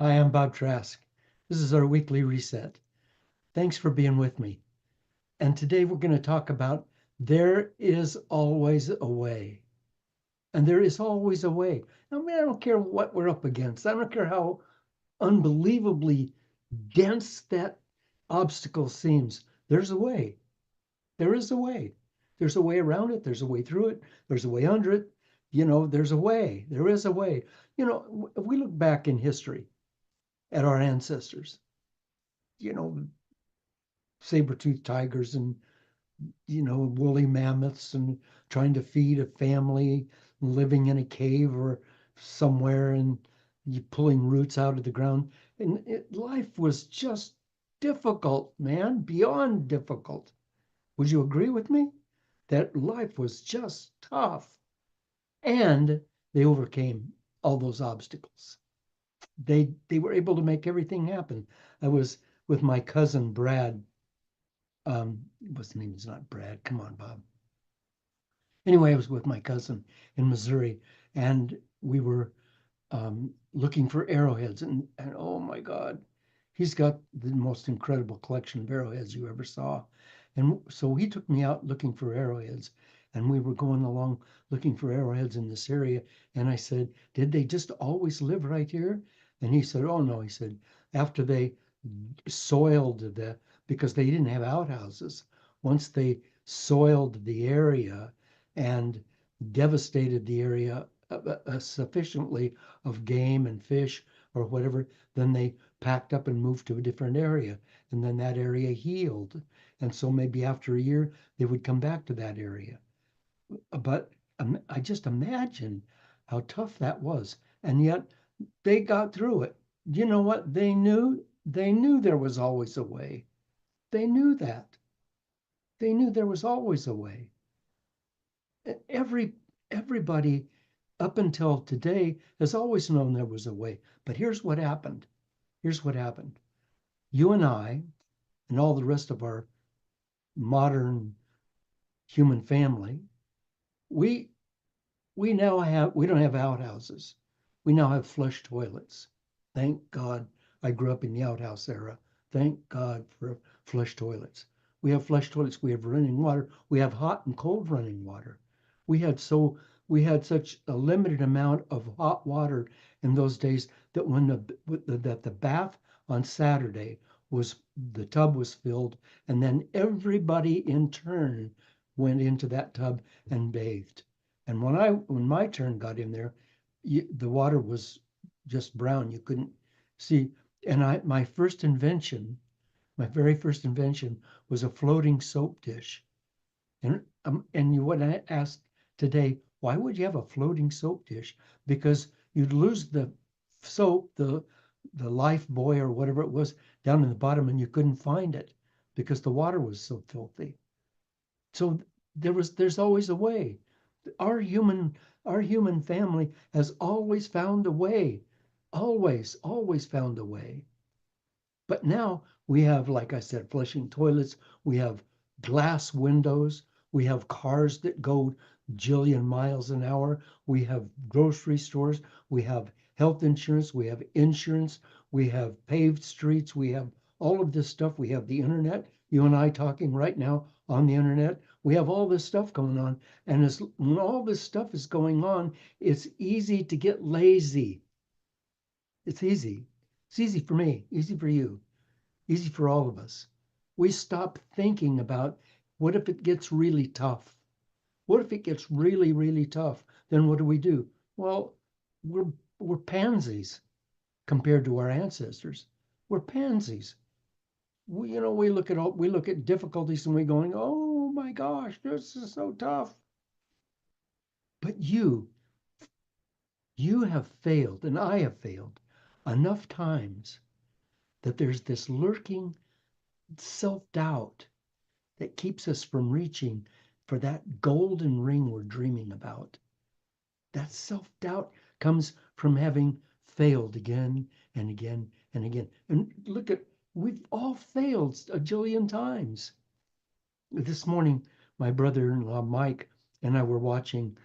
Hi, I'm Bob Trask. This is our weekly reset. Thanks for being with me. And today we're going to talk about there is always a way. And there is always a way. I mean, I don't care what we're up against. I don't care how unbelievably dense that obstacle seems. There's a way. There is a way. There's a way around it. There's a way through it. There's a way under it. There's a way. There is a way. If we look back in history at our ancestors, you know, saber-toothed tigers and woolly mammoths and trying to feed a family living in a cave or somewhere and you pulling roots out of the ground. And life was just difficult, man, beyond difficult. Would you agree with me that life was just tough? And they overcame all those obstacles. They were able to make everything happen. I was with my cousin Brad. What's his name? Is not Brad. Come on, Bob. Anyway, I was with my cousin in Missouri, and we were looking for arrowheads. And oh my God, he's got the most incredible collection of arrowheads you ever saw. And so he took me out looking for arrowheads, and we were going along looking for arrowheads in this area. And I said, "Did they just always live right here?" And he said, "Oh no," he said, "after they soiled because they didn't have outhouses. Once they soiled the area and devastated the area sufficiently of game and fish or whatever, then they packed up and moved to a different area. And then that area healed. And so maybe after a year, they would come back to that area. But I just imagine how tough that was. And yet they got through it. You know what? They knew there was always a way. They knew that. They knew there was always a way. Every everybody up until today has always known there was a way. But here's what happened. Here's what happened. You and I and all the rest of our modern human family, we we don't have outhouses. We now have flush toilets. Thank God I grew up in the outhouse era. Thank God for flush toilets. We have flush toilets. We have running water. We have hot and cold running water. We had so we had such a limited amount of hot water in those days that when the bath on Saturday was the tub was filled, and then everybody in turn went into that tub and bathed. And when my turn got in there, the water was just brown. You couldn't see. And my very first invention was a floating soap dish. And you would ask today, why would you have a floating soap dish? Because you'd lose the soap, the life buoy or whatever it was down in the bottom, and you couldn't find it because the water was so filthy. So there's always a way. Our human our human family has always found a way. Always found a way. But now we have, like I said, flushing toilets, we have glass windows, we have cars that go jillion miles an hour, we have grocery stores, we have health insurance, we have insurance, we have paved streets, we have all of this stuff. We have the internet, you and I talking right now on the internet. We have all this stuff going on. And when all this stuff is going on, it's easy to get lazy. It's easy. It's easy for me, easy for you, easy for all of us. We stop thinking about what if it gets really tough? What if it gets really, really tough? Then what do? Well, we're we're pansies compared to our ancestors. We're pansies. We look at difficulties and we're going, oh my gosh, this is so tough. But you have failed, and I have failed enough times that there's this lurking self-doubt that keeps us from reaching for that golden ring we're dreaming about. That self-doubt comes from having failed again and again and again. And look at, we've all failed a jillion times. This morning, my brother-in-law Mike and I were watching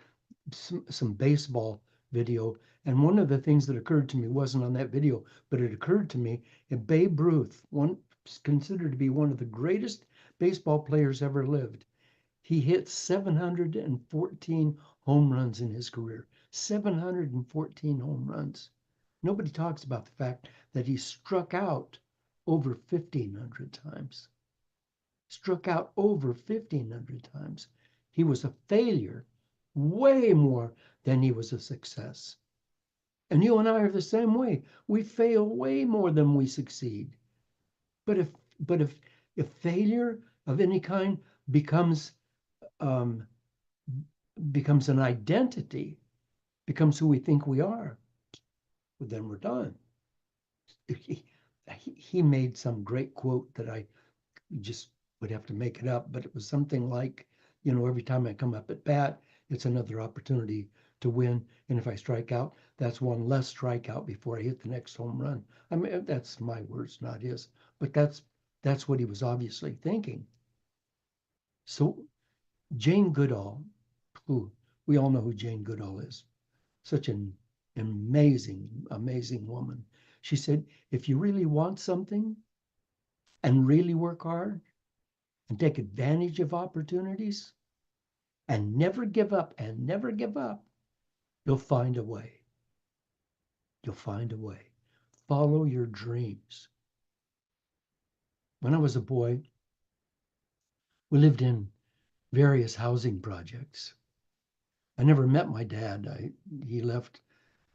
some baseball video. And one of the things that occurred to me wasn't on that video, but it occurred to me that Babe Ruth, one considered to be one of the greatest baseball players ever lived, he hit 714 home runs in his career. 714 home runs. Nobody talks about the fact that he struck out over 1,500 times. Struck out over 1,500 times. He was a failure way more than he was a success. And you and I are the same way. We fail way more than we succeed. But if failure of any kind becomes um, becomes an identity, becomes who we think we are, well, then we're done. He made some great quote that I just would have to make it up, but it was something like, every time I come up at bat, it's another opportunity to win. And if I strike out, that's one less strikeout before I hit the next home run. I mean, that's my words, not his, but that's what he was obviously thinking. So Jane Goodall, who we all know who Jane Goodall is, such an amazing, amazing woman. She said, if you really want something and really work hard and take advantage of opportunities and never give up, you'll find a way. You'll find a way. Follow your dreams. When I was a boy, we lived in various housing projects. I never met my dad. He left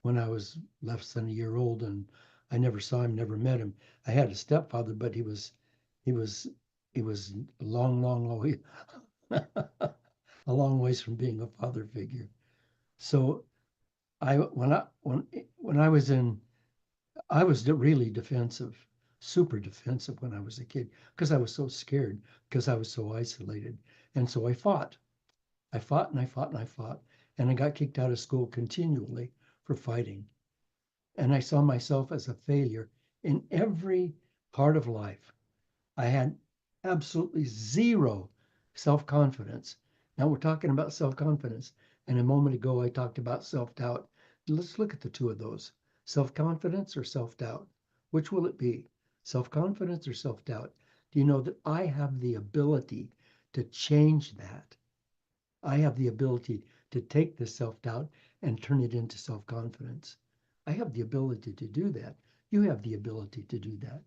when I was less than a year old, and I never saw him, never met him. I had a stepfather, but he was he was a long way a long ways from being a father figure. So when I was in I was really defensive, super defensive when I was a kid because I was so scared because I was so isolated, and so I fought. I fought and I fought and I fought, and I got kicked out of school continually for fighting. And I saw myself as a failure in every part of life. I had absolutely zero self confidence. Now we're talking about self confidence. And a moment ago, I talked about self doubt. Let's look at the two of those, self confidence or self doubt. Which will it be? Self confidence or self doubt? Do you know that I have the ability to change that? I have the ability to take the self doubt and turn it into self confidence. I have the ability to do that. You have the ability to do that.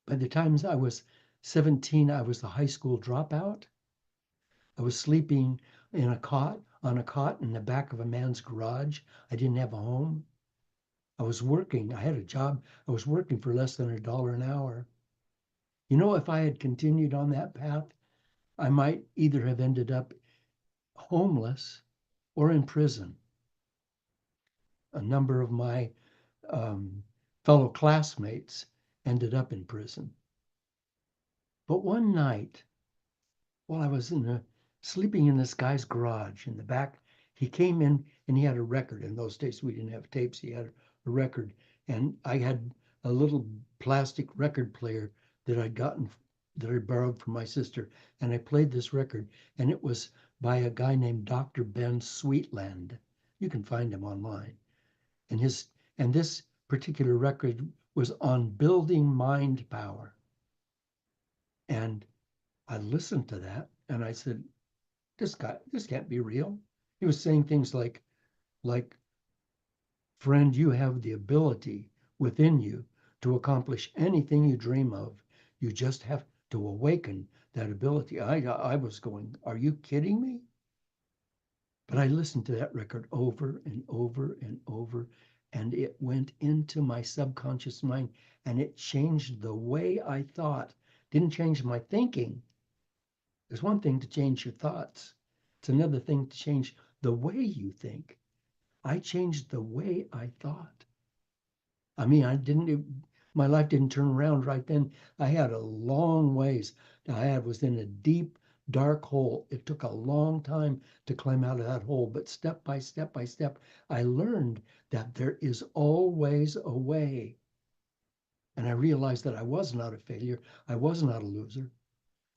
By the time I was 17, I was a high school dropout. I was sleeping on a cot in the back of a man's garage. I didn't have a home. I was working. I had a job. I was working for less than $1 an hour. If I had continued on that path, I might either have ended up homeless or in prison. A number of my fellow classmates ended up in prison. But one night, while I was sleeping in this guy's garage in the back, he came in and he had a record. In those days, we didn't have tapes. He had a record, and I had a little plastic record player that I borrowed from my sister, and I played this record, and it was by a guy named Dr. Ben Sweetland. You can find him online, and this particular record was on building mind power, and I listened to that and I said, this can't be real. He was saying things like, friend, you have the ability within you to accomplish anything you dream of. You just have to awaken that ability. I was going, are you kidding me? But I listened to that record over and over and over, and it went into my subconscious mind and it changed the way I thought. Didn't change my thinking. There's one thing to change your thoughts. It's another thing to change the way you think. I changed the way I thought. I mean, my life didn't turn around right then. I had a long ways. I was in a deep, dark hole. It took a long time to climb out of that hole, but step by step by step, I learned that there is always a way. And I realized that I was not a failure. I was not a loser.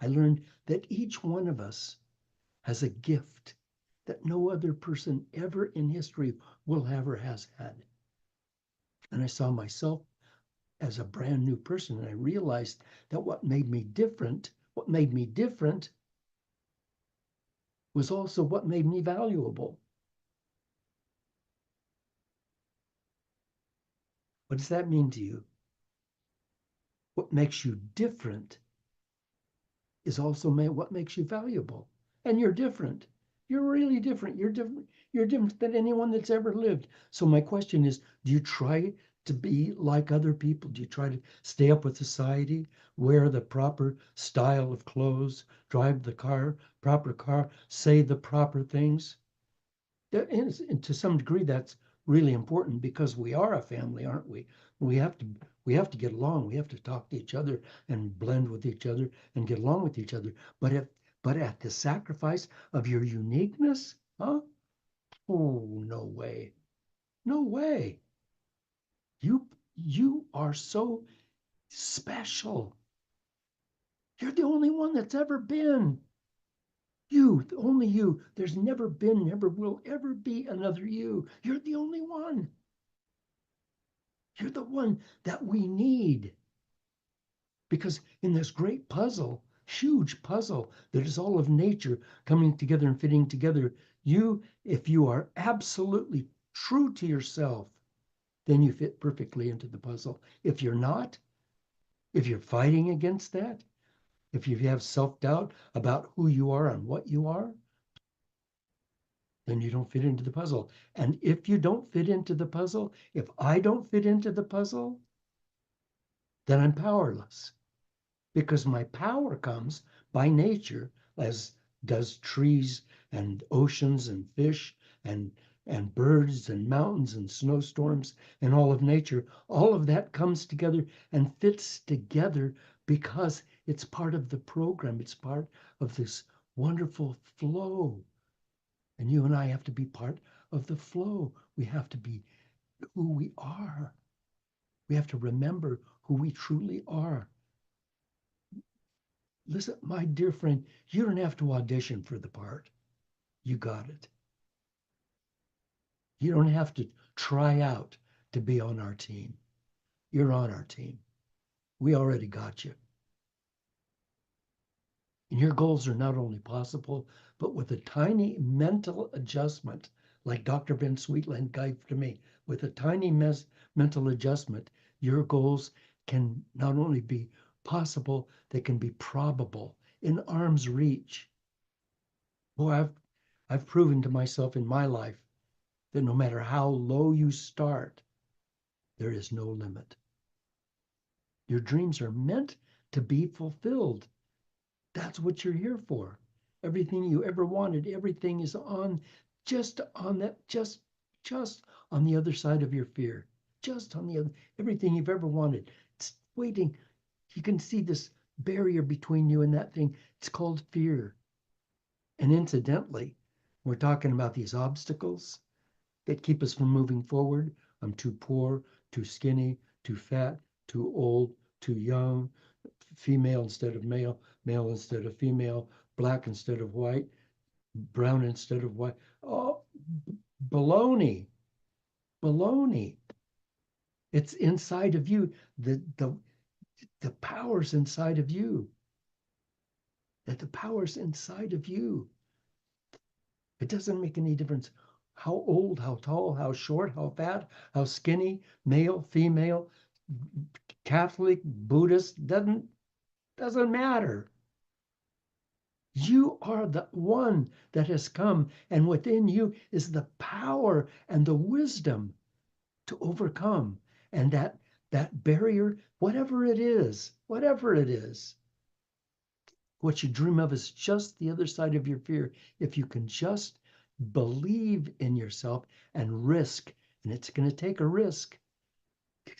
I learned that each one of us has a gift that no other person ever in history will have or has had. And I saw myself as a brand new person, and I realized that what made me different was also what made me valuable. What does that mean to you? What makes you different is also what makes you valuable. And you're different. You're really different. You're different. You're different than anyone that's ever lived. So my question is, do you try to be like other people? Do you try to stay up with society, wear the proper style of clothes, drive the proper car, say the proper things? And to some degree, that's really important because we are a family, aren't we? We have to we have to get along. We have to talk to each other and blend with each other and get along with each other. But at the sacrifice of your uniqueness, huh? Oh, no way. No way. You are so special. You're the only one that's ever been. You, only you. There's never been, never will ever be another you. You're the only one. You're the one that we need. Because in this great puzzle, huge puzzle that is all of nature coming together and fitting together, if you are absolutely true to yourself, then you fit perfectly into the puzzle. If you're not, if you're fighting against that, if you have self-doubt about who you are and what you are, then you don't fit into the puzzle. And if you don't fit into the puzzle, if I don't fit into the puzzle, then I'm powerless. Because my power comes by nature, as does trees and oceans and fish and birds and mountains and snowstorms and all of nature. All of that comes together and fits together because it's part of the program. It's part of this wonderful flow. And you and I have to be part of the flow. We have to be who we are. We have to remember who we truly are. Listen, my dear friend, you don't have to audition for the part. You got it. You don't have to try out to be on our team. You're on our team. We already got you. And your goals are not only possible, but with a tiny mental adjustment, like Dr. Ben Sweetland gave to me, with a tiny mental adjustment, your goals can not only be possible, they can be probable, in arm's reach. Boy, I've proven to myself in my life that no matter how low you start, there is no limit. Your dreams are meant to be fulfilled. That's what you're here for. Everything you ever wanted, everything is just on that, just on the other side of your fear. Just on the other, everything you've ever wanted. It's waiting. You can see this barrier between you and that thing. It's called fear. And incidentally, we're talking about these obstacles that keep us from moving forward. I'm too poor, too skinny, too fat, too old, too young, female instead of male, male instead of female, black instead of white, brown instead of white. Oh, baloney, baloney. It's inside of you. The power's inside of you. That the power's inside of you. It doesn't make any difference how old, how tall, how short, how fat, how skinny, male, female, Catholic, Buddhist, doesn't matter. You are the one that has come, and within you is the power and the wisdom to overcome. And that barrier, whatever it is, what you dream of is just the other side of your fear. If you can just believe in yourself and risk, and it's going to take a risk,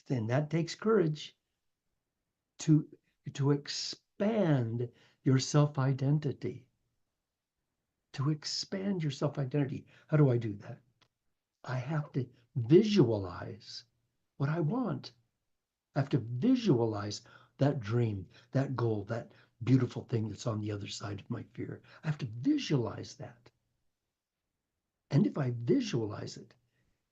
then that takes courage to expand your self-identity. To expand your self-identity. How do I do that? I have to visualize what I want. I have to visualize that dream, that goal, that beautiful thing that's on the other side of my fear. I have to visualize that. And if I visualize it,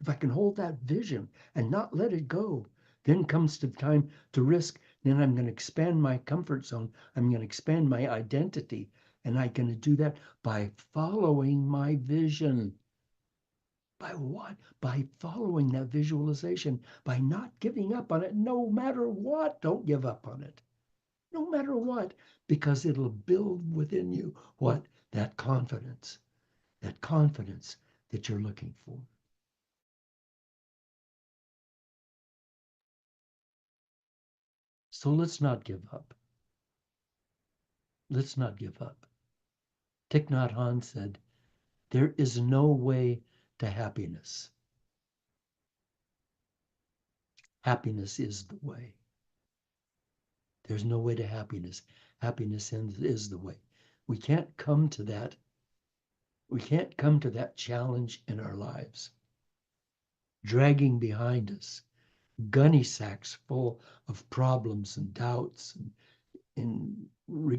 if I can hold that vision and not let it go, then comes the time to risk. Then I'm going to expand my comfort zone. I'm going to expand my identity. And I'm going to do that by following my vision. By what? By following that visualization, by not giving up on it, no matter what. Don't give up on it, no matter what, because it'll build within you what? That confidence that you're looking for. So let's not give up. Let's not give up. Thich Nhat Hanh said, there is no way to happiness. Happiness is the way. There's no way to happiness. Happiness is the way. We can't come to that. We can't come to that challenge in our lives, dragging behind us gunny sacks full of problems and doubts and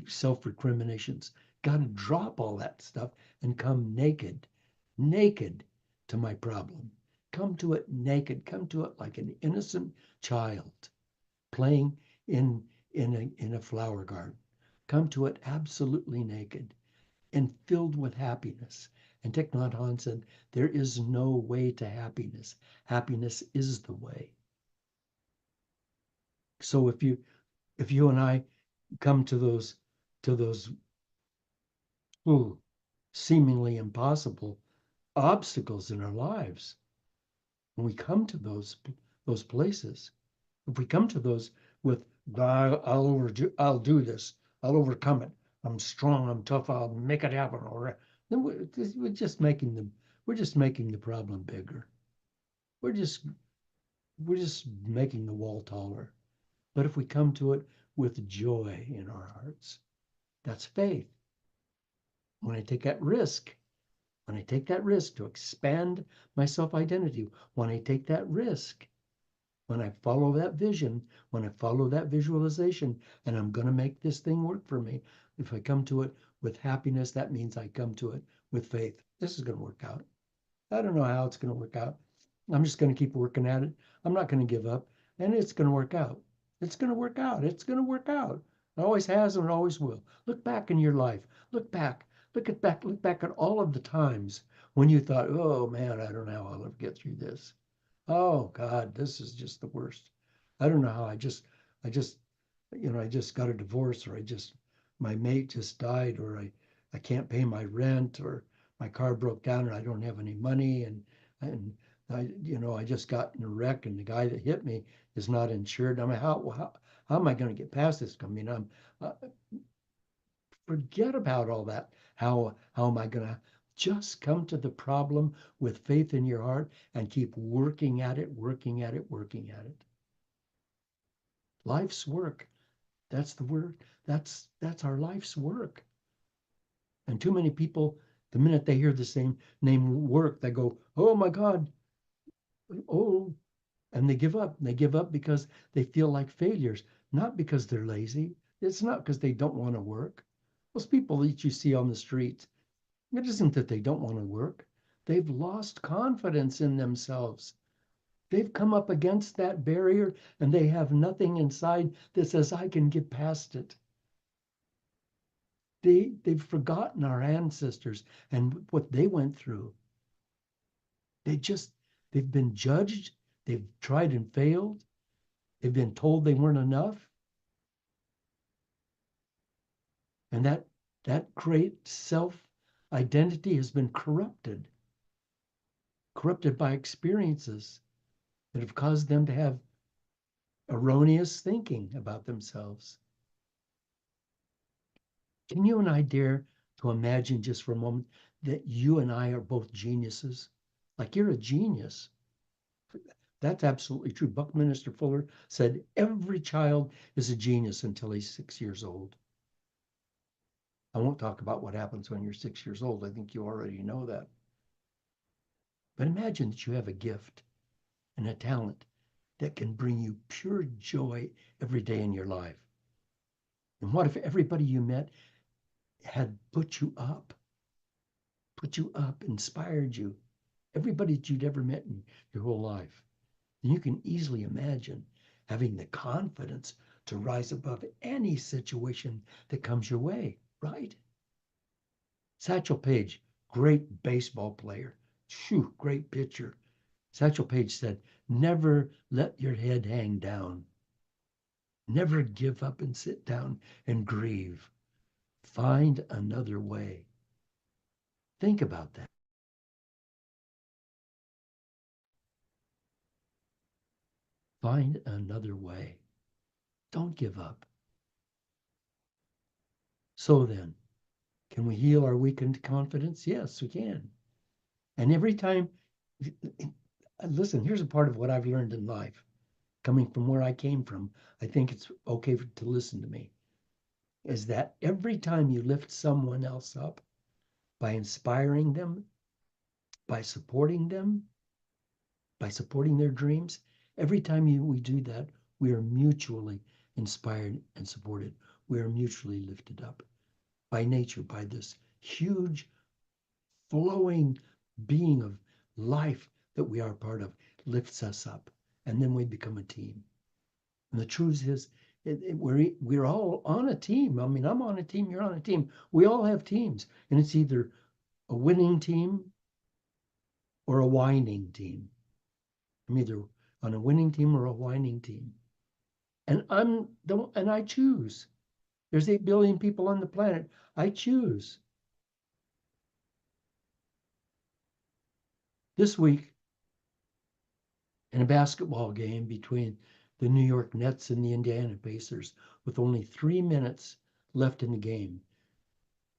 self-recriminations. Got to drop all that stuff and come naked, naked to my problem. Come to it naked. Come to it like an innocent child playing in in a flower garden. Come to it absolutely naked and filled with happiness. And Thich Nhat Hanh said, there is no way to happiness. Happiness is the way. So if you and I come to those ooh, seemingly impossible obstacles in our lives, when we come to those places, if we come to those with I'll do this, I'll overcome it. I'm strong, I'm tough, I'll make it happen. Or then we're just making the problem bigger. We're just we're just making the wall taller. But if we come to it with joy in our hearts, that's faith. When I take that risk, when I take that risk to expand my self identity, when I take that risk, when I follow that vision, when I follow that visualization, and I'm going to make this thing work for me, if I come to it with happiness, that means I come to it with faith. This is going to work out. I don't know how it's going to work out. I'm just going to keep working at it. I'm not going to give up, and it's going to work out. It's going to work out. It's going to work out. It always has and it always will. Look back in your life. Look back. Look back at all of the times when you thought, "Oh man, I don't know how I'll ever get through this. Oh God, this is just the worst. I don't know how I just I just got a divorce, or my mate just died, or I can't pay my rent, or my car broke down and I don't have any money, and I just got in a wreck and the guy that hit me is not insured. I mean, how am I going to get past this? I mean, uh, forget about all that. How am I going to just come to the problem with faith in your heart and keep working at it, working at it, working at it? Life's work. That's the word. That's our life's work. And too many people, the minute they hear the same name work, they go, "Oh my God, oh," and they give up. They give up because they feel like failures, not because they're lazy. It's not because they don't want to work. Those people that you see on the streets, it isn't that they don't want to work. They've lost confidence in themselves. They've come up against that barrier and they have nothing inside that says, I can get past it. They've forgotten our ancestors and what they went through. They just, they've been judged. They've tried and failed. They've been told they weren't enough. And that great self identity has been corrupted by experiences that have caused them to have erroneous thinking about themselves. Can you and I dare to imagine just for a moment that you and I are both geniuses? Like you're a genius. That's absolutely true. Buckminster Fuller said every child is a genius until he's 6 years old. I won't talk about what happens when you're 6 years old. I think you already know that. But imagine that you have a gift and a talent that can bring you pure joy every day in your life. And what if everybody you met had put you up, inspired you, everybody that you'd ever met in your whole life, then you can easily imagine having the confidence to rise above any situation that comes your way, right? Satchel Paige, great baseball player. Shoo, great pitcher. Satchel Paige said, never let your head hang down. Never give up and sit down and grieve. Find another way. Think about that. Find another way. Don't give up. So then, can we heal our weakened confidence? Yes, we can. And every time, listen, here's a part of what I've learned in life. Coming from where I came from, I think it's okay to listen to me. Is that every time you lift someone else up by inspiring them, by supporting them, by supporting their dreams, every time we do that, we are mutually inspired and supported. We are mutually lifted up by nature, by this huge flowing being of life that we are part of, lifts us up. And then we become a team. And the truth is, we're all on a team. I mean, I'm on a team, you're on a team. We all have teams. And it's either a winning team or a whining team. I'm either on a winning team or a whining team. And I choose. There's 8 billion people on the planet. I choose. This week, in a basketball game between the New York Nets and the Indiana Pacers, with only 3 minutes left in the game,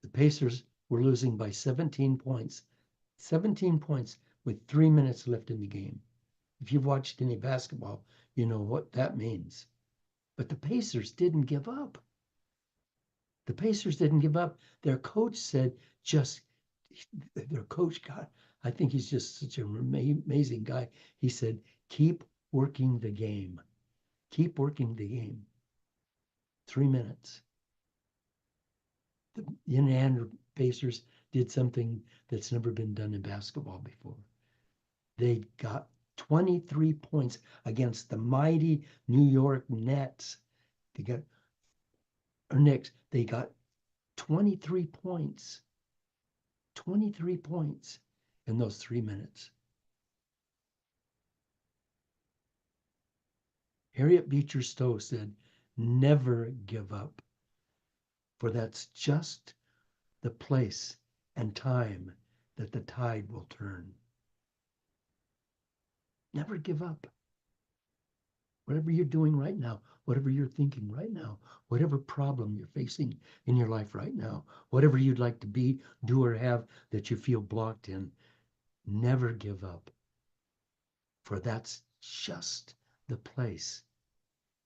the Pacers were losing by 17 points. 17 points with 3 minutes left in the game. If you've watched any basketball, you know what that means. But the Pacers didn't give up. The Pacers didn't give up. Their coach said, their coach, God, I think he's just such an amazing guy. He said, keep working the game. Keep working the game. 3 minutes. The Indiana Pacers did something that's never been done in basketball before. They got 23 points against the mighty New York Nets. They got 23 points. 23 points in those 3 minutes. Harriet Beecher Stowe said, never give up, for that's just the place and time that the tide will turn. Never give up. Whatever you're doing right now, whatever you're thinking right now, whatever problem you're facing in your life right now, whatever you'd like to be, do, or have that you feel blocked in, never give up. For that's just the place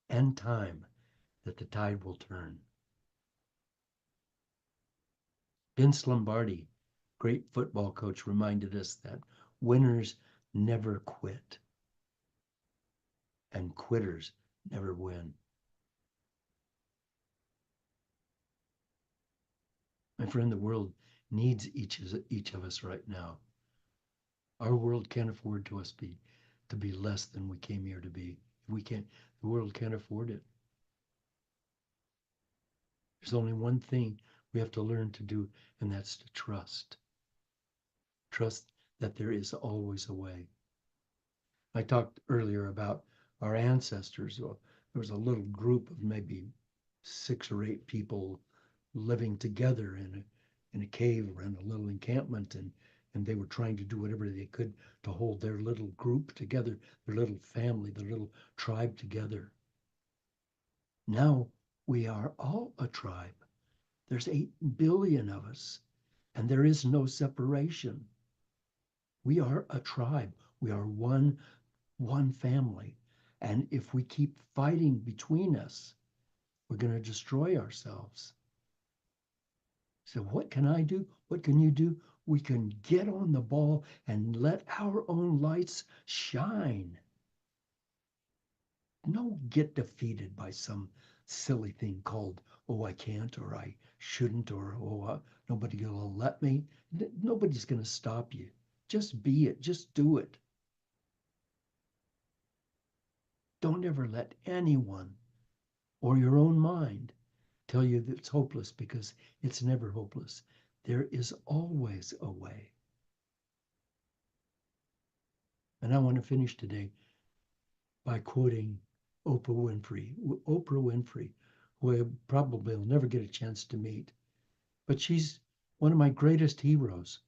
and time that the tide will turn. Vince Lombardi, great football coach, reminded us that winners never quit and quitters never win. My friend, the world needs each of us right now. Our world can't afford to be less than we came here to be. We can't. The world can't afford it. There's only one thing we have to learn to do, and that's to trust. Trust that there is always a way. I talked earlier about our ancestors. Well, there was a little group of maybe 6 or 8 people living together in a cave or in a little encampment, and they were trying to do whatever they could to hold their little group together, their little family, their little tribe together. Now we are all a tribe. There's 8 billion of us, and there is no separation. We are a tribe. We are one family. And if we keep fighting between us, we're going to destroy ourselves. So what can I do? What can you do? We can get on the ball and let our own lights shine. Don't get defeated by some silly thing called, oh, I can't, or I shouldn't, or oh, nobody will let me. Nobody's going to stop you. Just be it. Just do it. Don't ever let anyone or your own mind tell you that it's hopeless, because it's never hopeless. There is always a way. And I want to finish today by quoting Oprah Winfrey. Oprah Winfrey, who I probably will never get a chance to meet, but she's one of my greatest heroes.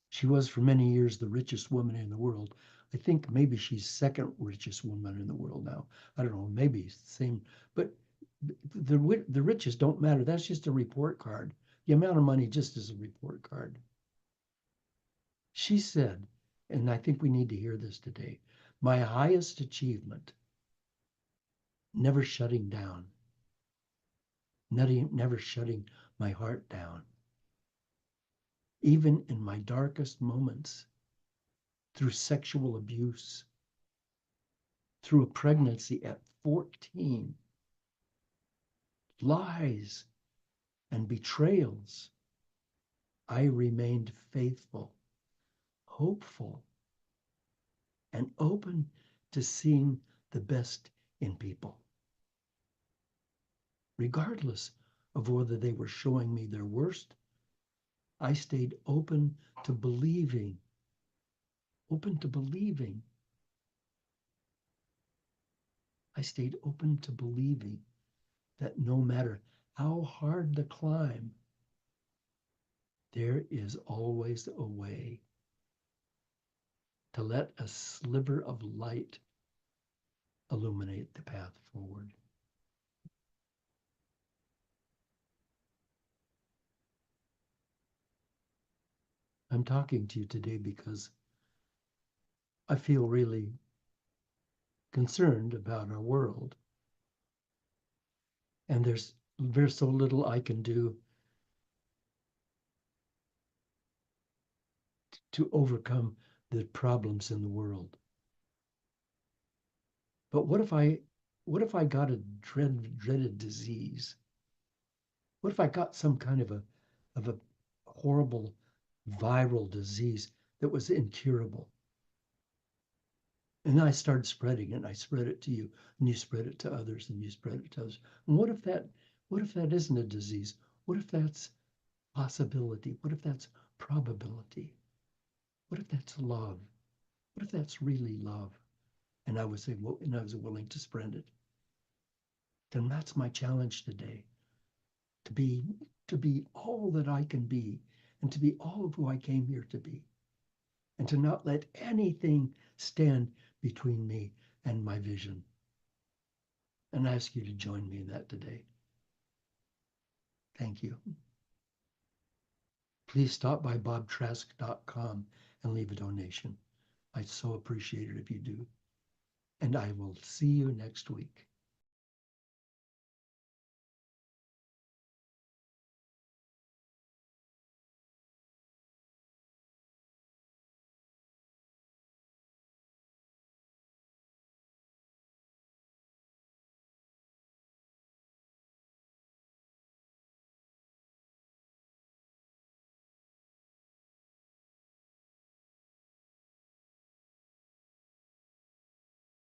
She was for many years the richest woman in the world. I think maybe she's second richest woman in the world now. I don't know, maybe it's the same, but the riches don't matter. That's just a report card. The amount of money just is a report card. She said, and I think we need to hear this today, my highest achievement, never shutting down, never shutting my heart down, even in my darkest moments, through sexual abuse, through a pregnancy at 14, lies and betrayals, I remained faithful, hopeful, and open to seeing the best in people, regardless of whether they were showing me their worst. I stayed to believing, open to believing. I stayed open to believing that no matter how hard the climb, there is always a way to let a sliver of light illuminate the path forward. I'm talking to you today because I feel really concerned about our world, and there's so little I can do to overcome the problems in the world. But what if I got a dreaded disease? What if I got some kind of a horrible viral disease that was incurable? And I started spreading it, and I spread it to you, and you spread it to others, and you spread it to others. And what if that isn't a disease? What if that's possibility? What if that's probability? What if that's love? What if that's really love? And I was saying, well, and I was willing to spread it. Then that's my challenge today. To be to be all that I can be, and to be all of who I came here to be, and to not let anything stand between me and my vision. And I ask you to join me in that today. Thank you. Please stop by bobtrask.com and leave a donation. I'd so appreciate it if you do. And I will see you next week.